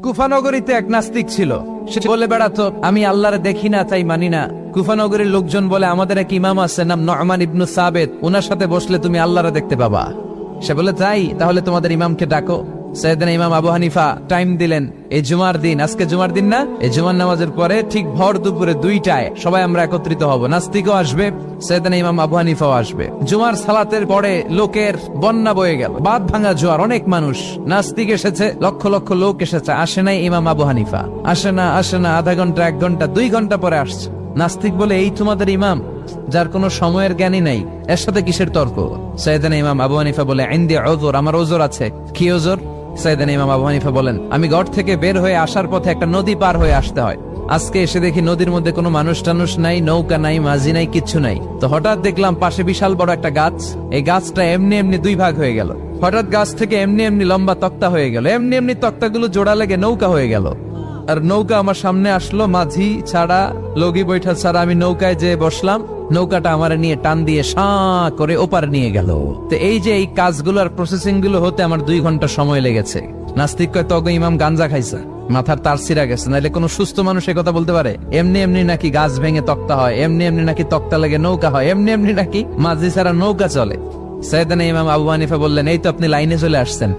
কুফানগরীতে এক নাস্তিক ছিল। সে বলে বেড়াতো, আমি আল্লাহরে দেখি না তাই মানি না। কুফানগরীর লোকজন বলে, আমাদের এক ইমাম আছে নাম নু'মান ইবনে সাবিত, ওনার সাথে বসলে তুমি আল্লাহরে দেখতে পাবা। সে বলে, তাই তাহলে তোমাদের ইমামকে ডাকো। সাইয়েদনা ইমাম আবু হানিফা টাইম দিলেন, এই জুমার দিন, আজকে জুমার দিন না, এই জুমার নামাজের পরে ঠিক ভর দুপুরে 2টায় সবাই আমরা একত্রিত হব। নাস্তিকও আসবে, সাইয়েদনা ইমাম আবু হানিফাও আসবে। জুমার সালাতের পরে লোকের বন্যা বয়ে গেল, বাঁধ ভাঙা জোয়ার, অনেক মানুষ। নাস্তিক এসেছে, লক্ষ লক্ষ লোক এসেছে, আসে নাই ইমাম আবু হানিফা। আসে না আধা ঘন্টা, 1 ঘন্টা, 2 ঘন্টা পরে আসছে। নাস্তিক বলে, এই তোমাদের ইমাম যার কোনো সময়ের জ্ঞানই নাই, এর সাথে কিসের তর্ক? সাইয়েদনা ইমাম আবু হানিফা বলে, ইনদি উযর, আমার ওজর আছে। কি ওজর? সাইয়েদনা ইমাম আবু হানিফা বলেন, আমি ঘর থেকে বের হয়ে আসার পথে একটা নদী পার হয়ে আসতে হয়। আজকে এসে দেখি নদীর মধ্যে কোনো মানুষ টানুষ নাই, নৌকা নাই, মাঝি নাই, কিচ্ছু নাই। তো হঠাৎ দেখলাম পাশে বিশাল বড় একটা গাছ। এই গাছটা এমনি এমনি 2 ভাগ হয়ে গেল। হঠাৎ গাছ থেকে এমনি এমনি লম্বা তক্তা হয়ে গেল। এমনি এমনি তক্তাগুলো জোড়া লেগে নৌকা হয়ে গেল। আর নৌকা আমার সামনে আসলো, মাঝি ছাড়া, লগি বৈঠা ছাড়া। আমি নৌকায় যেয়ে বসলাম, নৌকাটা আমার নিয়ে টান দিয়ে সাঁ করে ওপার নিয়ে গেল। তো এই যে এই কাজগুলো আর প্রসেসিং গুলো হতে আমার 2 ঘন্টা সময় লেগেছে। নাস্তিক কয়, তবে ইমাম গাঞ্জা খাইছে, মাথার তার ছিঁড়া গেছে, নাহলে কোনো সুস্থ মানুষ এ কথা বলতে পারে? এমনি এমনি নাকি গাছ ভেঙে তক্তা হয়, এমনি এমনি নাকি তক্তা লেগে নৌকা হয়, এমনি এমনি নাকি মাঝি ছাড়া নৌকা চলে? সাইয়েদনা ইমাম আবু হানিফা বললেন, এই তো আপনি লাইনে চলে আসছেন।